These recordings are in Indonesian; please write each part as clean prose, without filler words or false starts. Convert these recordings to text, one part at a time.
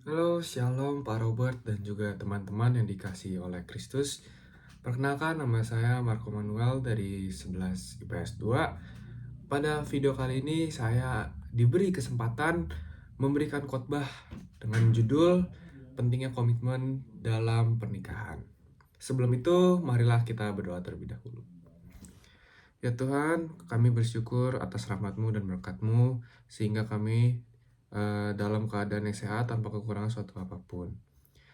Halo, Shalom Pak Robert dan juga teman-teman yang dikasihi oleh Kristus. Perkenalkan, nama saya Marco Manuel dari 11 IPS 2. Pada video kali ini saya diberi kesempatan memberikan khotbah dengan judul Pentingnya Komitmen dalam Pernikahan. Sebelum itu, marilah kita berdoa terlebih dahulu. Ya Tuhan, kami bersyukur atas rahmat-Mu dan berkat-Mu sehingga kami dalam keadaan yang sehat tanpa kekurangan suatu apapun.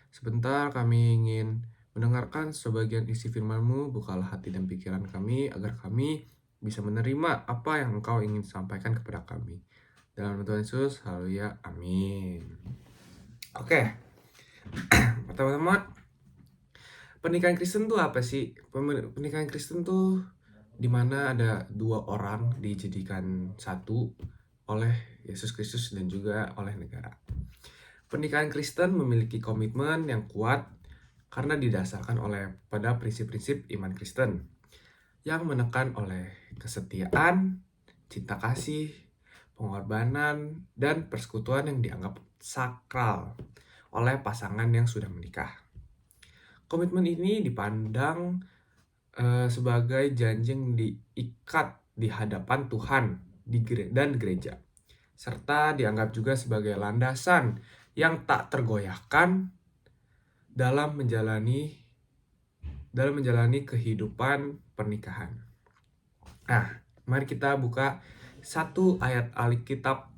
Sebentar kami ingin mendengarkan sebagian isi firman-Mu, bukalah hati dan pikiran kami agar kami bisa menerima apa yang Engkau ingin sampaikan kepada kami. Dalam nama Tuhan Yesus, haleluya, amin. Oke, pertama-tama, pernikahan Kristen tuh apa sih? Pernikahan Kristen tuh dimana ada dua orang dijadikan satu oleh Yesus Kristus dan juga oleh negara. Pernikahan Kristen memiliki komitmen yang kuat karena didasarkan pada prinsip-prinsip iman Kristen yang menekan oleh kesetiaan, cinta kasih, pengorbanan, dan persekutuan yang dianggap sakral oleh pasangan yang sudah menikah. Komitmen ini dipandang sebagai janji yang diikat di hadapan Tuhan dan gereja, serta dianggap juga sebagai landasan yang tak tergoyahkan dalam menjalani kehidupan pernikahan. Nah, mari kita buka satu ayat Alkitab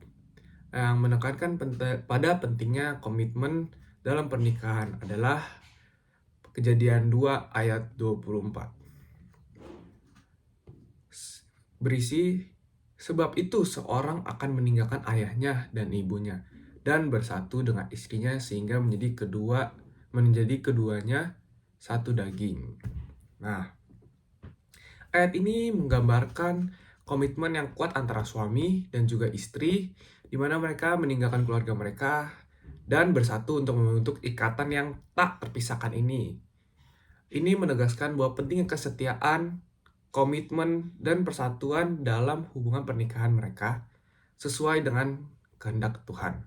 yang menekankan pada pentingnya komitmen dalam pernikahan adalah Kejadian 2 ayat 24. Berisi, sebab itu seorang akan meninggalkan ayahnya dan ibunya dan bersatu dengan istrinya sehingga menjadi keduanya satu daging. Nah, ayat ini menggambarkan komitmen yang kuat antara suami dan juga istri, di mana mereka meninggalkan keluarga mereka dan bersatu untuk membentuk ikatan yang tak terpisahkan ini. Ini menegaskan bahwa pentingnya kesetiaan, komitmen, dan persatuan dalam hubungan pernikahan mereka sesuai dengan kehendak Tuhan.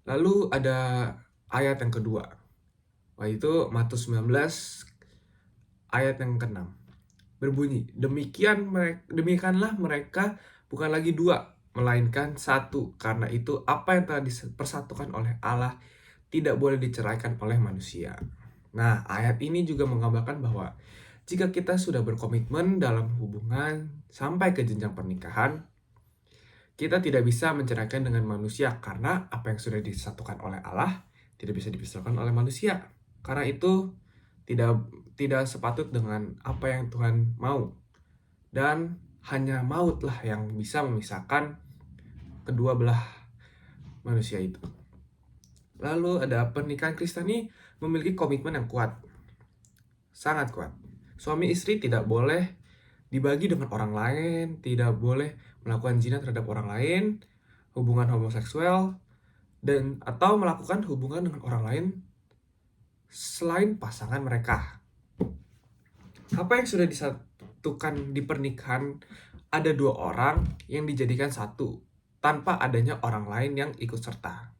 Lalu ada ayat yang kedua, yaitu Matius 19 ayat yang ke-6. Berbunyi, demikianlah mereka bukan lagi dua, melainkan satu. Karena itu apa yang telah dipersatukan oleh Allah tidak boleh diceraikan oleh manusia. Nah, ayat ini juga menggambarkan bahwa jika kita sudah berkomitmen dalam hubungan sampai ke jenjang pernikahan, kita tidak bisa menceraikan dengan manusia karena apa yang sudah disatukan oleh Allah tidak bisa dipisahkan oleh manusia. Karena itu tidak sepatut dengan apa yang Tuhan mau. Dan hanya mautlah yang bisa memisahkan kedua belah manusia itu. Lalu ada pernikahan Kristen ini memiliki komitmen yang kuat. Sangat kuat. Suami istri tidak boleh dibagi dengan orang lain, tidak boleh melakukan zina terhadap orang lain, hubungan homoseksual, atau melakukan hubungan dengan orang lain selain pasangan mereka. Apa yang sudah disatukan di pernikahan, ada dua orang yang dijadikan satu, tanpa adanya orang lain yang ikut serta.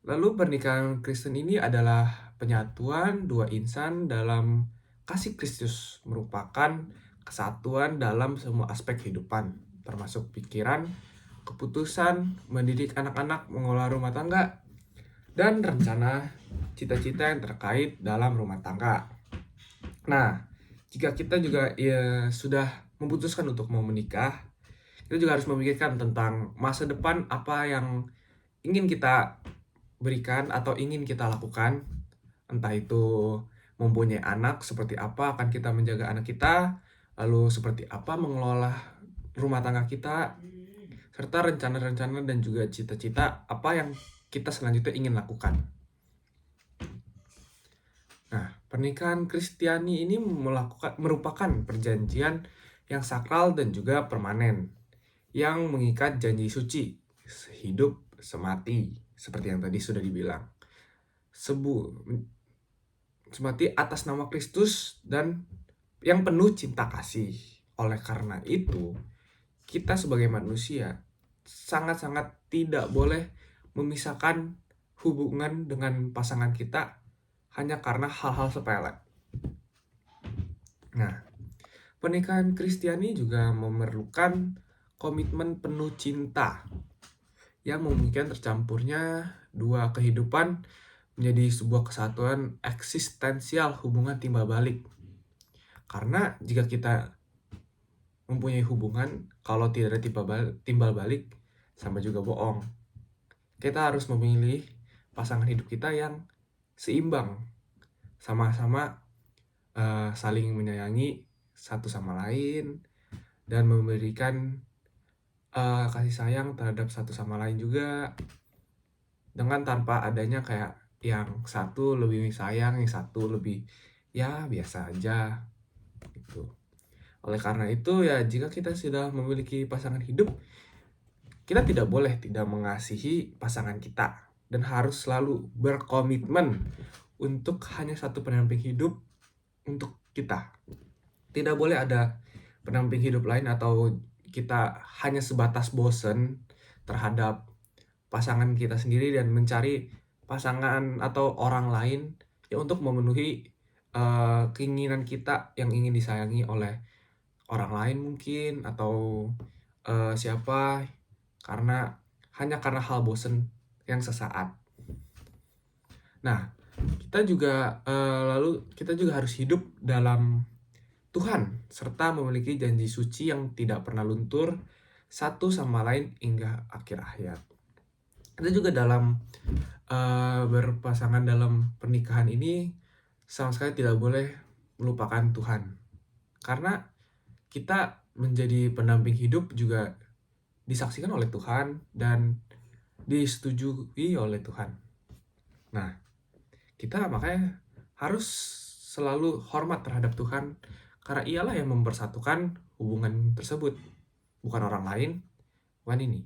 Lalu pernikahan Kristen ini adalah penyatuan dua insan dalam kasih Kristus, merupakan kesatuan dalam semua aspek kehidupan, termasuk pikiran, keputusan, mendidik anak-anak, mengelola rumah tangga, dan rencana cita-cita yang terkait dalam rumah tangga. Nah, jika kita juga sudah memutuskan untuk mau menikah, kita juga harus memikirkan tentang masa depan apa yang ingin kita berikan atau ingin kita lakukan. Entah itu mempunyai anak, seperti apa akan kita menjaga anak kita, lalu seperti apa mengelola rumah tangga kita, serta rencana-rencana dan juga cita-cita apa yang kita selanjutnya ingin lakukan. Nah, pernikahan Kristiani ini merupakan perjanjian yang sakral dan juga permanen, yang mengikat janji suci, sehidup semati, seperti yang tadi sudah dibilang. Semati atas nama Kristus dan yang penuh cinta kasih. Oleh karena itu, kita sebagai manusia sangat-sangat tidak boleh memisahkan hubungan dengan pasangan kita hanya karena hal-hal sepele. Nah, pernikahan Kristiani juga memerlukan komitmen penuh cinta yang memungkinkan tercampurnya dua kehidupan menjadi sebuah kesatuan eksistensial hubungan timbal balik. Karena jika kita mempunyai hubungan, kalau tidak ada timbal balik, sama juga bohong. Kita harus memilih pasangan hidup kita yang seimbang, sama-sama saling menyayangi satu sama lain, dan memberikan kasih sayang terhadap satu sama lain juga, dengan tanpa adanya kayak yang satu lebih sayang, yang satu lebih ya biasa aja gitu. Oleh karena itu ya, jika kita sudah memiliki pasangan hidup, kita tidak boleh tidak mengasihi pasangan kita dan harus selalu berkomitmen untuk hanya satu pendamping hidup untuk kita. Tidak boleh ada pendamping hidup lain atau kita hanya sebatas bosen terhadap pasangan kita sendiri dan mencari pasangan atau orang lain ya untuk memenuhi keinginan kita yang ingin disayangi oleh orang lain mungkin, atau siapa, hanya karena hal bosen yang sesaat. Nah, kita juga harus hidup dalam Tuhan serta memiliki janji suci yang tidak pernah luntur satu sama lain hingga akhir hayat. Kita juga dalam berpasangan dalam pernikahan ini sama sekali tidak boleh melupakan Tuhan, karena kita menjadi pendamping hidup juga disaksikan oleh Tuhan dan disetujui oleh Tuhan. Nah, kita makanya harus selalu hormat terhadap Tuhan, karena ialah yang mempersatukan hubungan tersebut, bukan orang lain, bukan ini.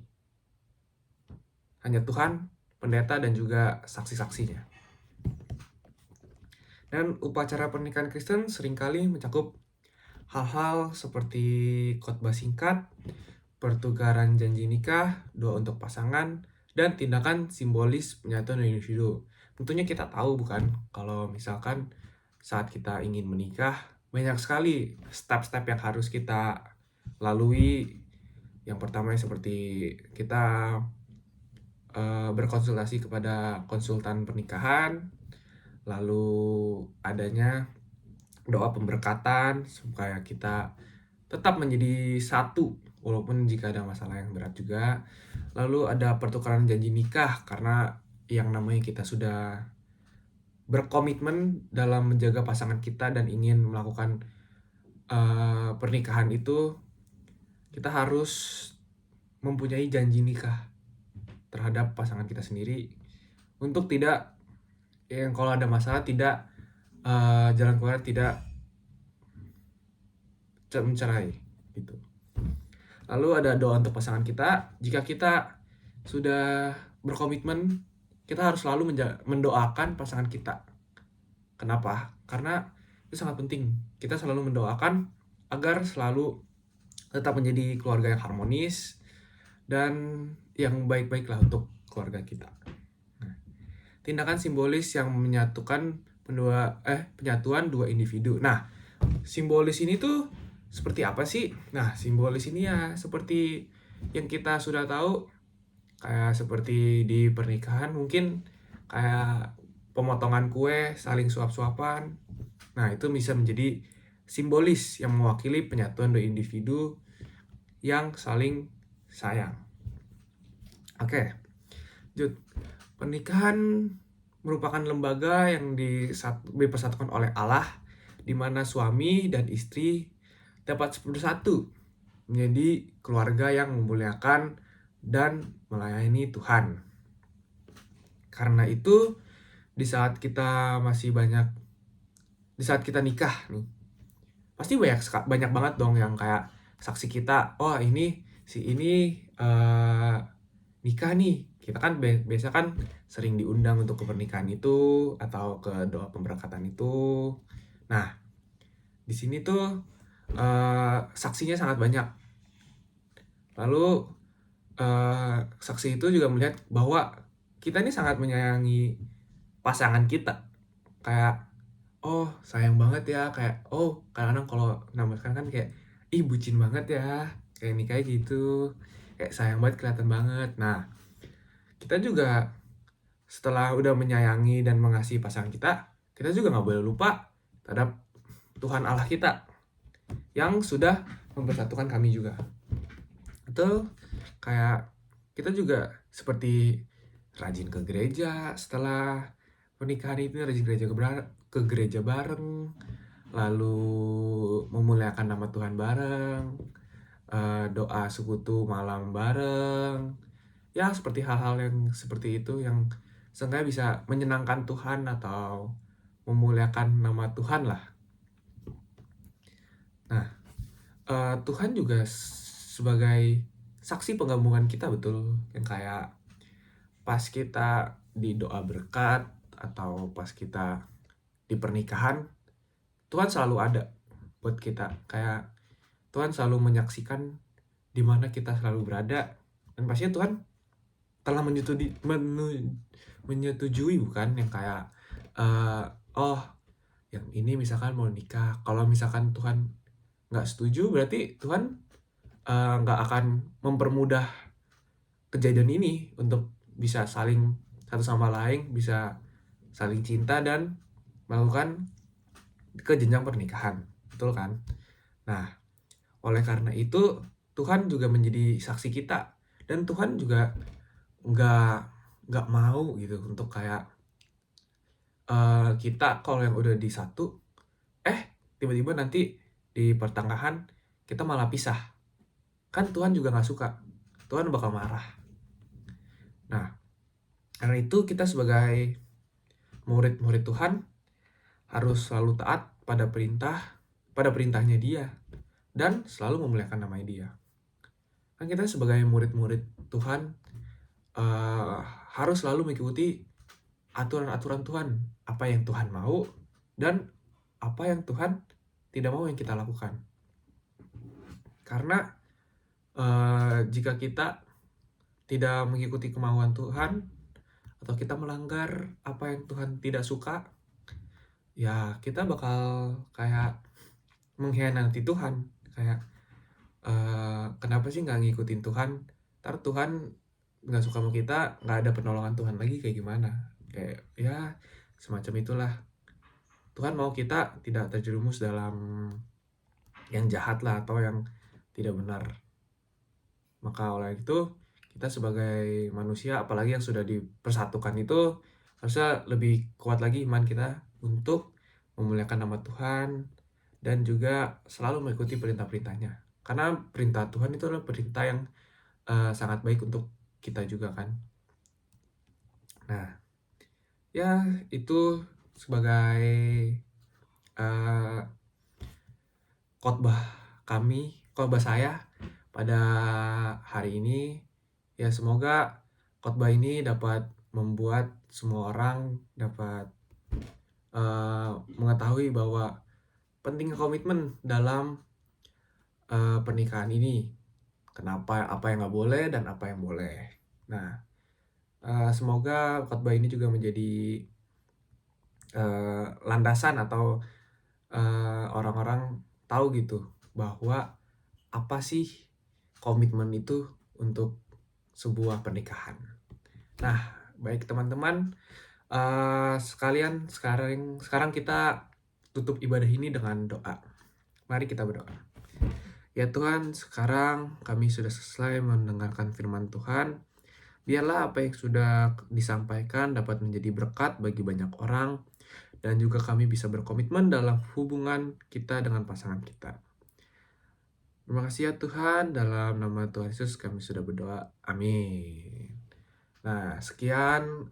Hanya Tuhan, pendeta, dan juga saksi-saksinya. Dan upacara pernikahan Kristen seringkali mencakup hal-hal seperti khotbah singkat, pertukaran janji nikah, doa untuk pasangan, dan tindakan simbolis penyatuan individu. Tentunya kita tahu bukan, kalau misalkan saat kita ingin menikah, banyak sekali step-step yang harus kita lalui. Yang pertama seperti kita berkonsultasi kepada konsultan pernikahan, lalu adanya doa pemberkatan supaya kita tetap menjadi satu walaupun jika ada masalah yang berat juga. Lalu ada pertukaran janji nikah, karena yang namanya kita sudah berkomitmen dalam menjaga pasangan kita dan ingin melakukan pernikahan itu, kita harus mempunyai janji nikah terhadap pasangan kita sendiri untuk tidak, yang kalau ada masalah tidak jalan keluar tidak mencerai gitu. Lalu ada doa untuk pasangan kita. Jika kita sudah berkomitmen, kita harus selalu mendoakan pasangan kita. Kenapa? Karena itu sangat penting. Kita selalu mendoakan agar selalu tetap menjadi keluarga yang harmonis dan yang baik-baiklah untuk keluarga kita. Nah, tindakan simbolis yang menyatukan penyatuan dua individu. Nah, simbolis ini tuh seperti apa sih? Nah, simbolis ini ya seperti yang kita sudah tahu, kayak seperti di pernikahan mungkin kayak pemotongan kue, saling suap-suapan. Nah, itu bisa menjadi simbolis yang mewakili penyatuan dua individu yang saling sayang. Oke, lanjut. Pernikahan merupakan lembaga yang dipersatukan oleh Allah, di mana suami dan istri dapat bersatu menjadi keluarga yang memuliakan dan melayani Tuhan. Karena itu, di saat kita nikah nih, pasti banyak banget dong yang kayak saksi kita, oh ini si ini nikah nih. Kita kan biasa kan sering diundang untuk ke pernikahan itu atau ke doa pemberkatan itu. Nah, di sini tuh saksinya sangat banyak. Lalu saksi itu juga melihat bahwa kita ini sangat menyayangi pasangan kita. Kayak, oh sayang banget ya, kayak, oh kadang-kadang kalau nama sekarang kan kayak, ih bucin banget ya, kayak nikahnya gitu, kayak sayang banget, kelihatan banget. Nah, kita juga setelah udah menyayangi dan mengasihi pasangan kita juga nggak boleh lupa terhadap Tuhan Allah kita yang sudah mempersatukan kami juga. Itu kayak kita juga seperti rajin ke gereja setelah pernikahan itu, rajin ke gereja bareng, lalu memuliakan nama Tuhan bareng, doa sekutu malam bareng. Ya seperti hal-hal yang seperti itu yang seenggaknya bisa menyenangkan Tuhan atau memuliakan nama Tuhan lah. Nah, Tuhan juga sebagai saksi penggabungan kita, betul, yang kayak pas kita di doa berkat atau pas kita di pernikahan, Tuhan selalu ada buat kita. Kayak Tuhan selalu menyaksikan di mana kita selalu berada, dan pastinya Tuhan telah menyetujui bukan, yang kayak oh yang ini misalkan mau nikah, kalau misalkan Tuhan nggak setuju berarti Tuhan nggak akan mempermudah kejadian ini untuk bisa saling satu sama lain, bisa saling cinta dan melakukan ke jenjang pernikahan, betul kan? Nah, oleh karena itu Tuhan juga menjadi saksi kita, dan Tuhan juga nggak nggak mau gitu untuk kayak kita kalau yang udah di satu, tiba-tiba nanti di pertengahan kita malah pisah. Kan Tuhan juga nggak suka, Tuhan bakal marah. Nah, karena itu kita sebagai murid-murid Tuhan harus selalu taat pada perintahnya Dia, dan selalu memuliakan namanya Dia. Kan kita sebagai murid-murid Tuhan harus selalu mengikuti aturan-aturan Tuhan, apa yang Tuhan mau dan apa yang Tuhan tidak mau yang kita lakukan. Karena jika kita tidak mengikuti kemauan Tuhan atau kita melanggar apa yang Tuhan tidak suka, ya kita bakal kayak mengkhianati Tuhan. Kayak kenapa sih nggak ngikutin Tuhan? Ntar Tuhan nggak suka sama kita, nggak ada penolongan Tuhan lagi, kayak gimana? Kayak ya semacam itulah. Tuhan mau kita tidak terjerumus dalam yang jahat lah atau yang tidak benar. Maka oleh itu kita sebagai manusia, apalagi yang sudah dipersatukan itu, harusnya lebih kuat lagi iman kita untuk memuliakan nama Tuhan dan juga selalu mengikuti perintah-perintahnya. Karena perintah Tuhan itu adalah perintah yang sangat baik untuk kita juga kan. Nah, ya itu sebagai khotbah saya pada hari ini. Ya semoga khotbah ini dapat membuat semua orang dapat mengetahui bahwa pentingnya komitmen dalam pernikahan ini. Kenapa, apa yang nggak boleh dan apa yang boleh. Nah, semoga khotbah ini juga menjadi landasan atau orang-orang tahu gitu bahwa apa sih komitmen itu untuk sebuah pernikahan. Nah, baik teman-teman, sekalian sekarang kita tutup ibadah ini dengan doa. Mari kita berdoa. Ya Tuhan, sekarang kami sudah selesai mendengarkan firman Tuhan. Biarlah apa yang sudah disampaikan dapat menjadi berkat bagi banyak orang, dan juga kami bisa berkomitmen dalam hubungan kita dengan pasangan kita. Terima kasih ya Tuhan, dalam nama Tuhan Yesus kami sudah berdoa. Amin. Nah, sekian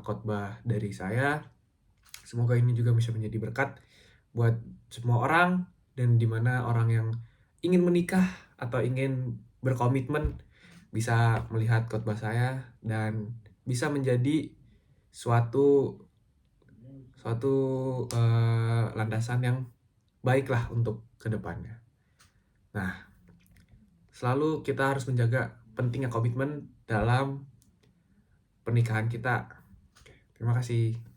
khotbah dari saya. Semoga ini juga bisa menjadi berkat buat semua orang, dan dimana orang yang ingin menikah atau ingin berkomitmen bisa melihat khotbah saya dan bisa menjadi suatu landasan yang baiklah untuk kedepannya. Nah, selalu kita harus menjaga pentingnya komitmen dalam pernikahan kita. Oke, terima kasih.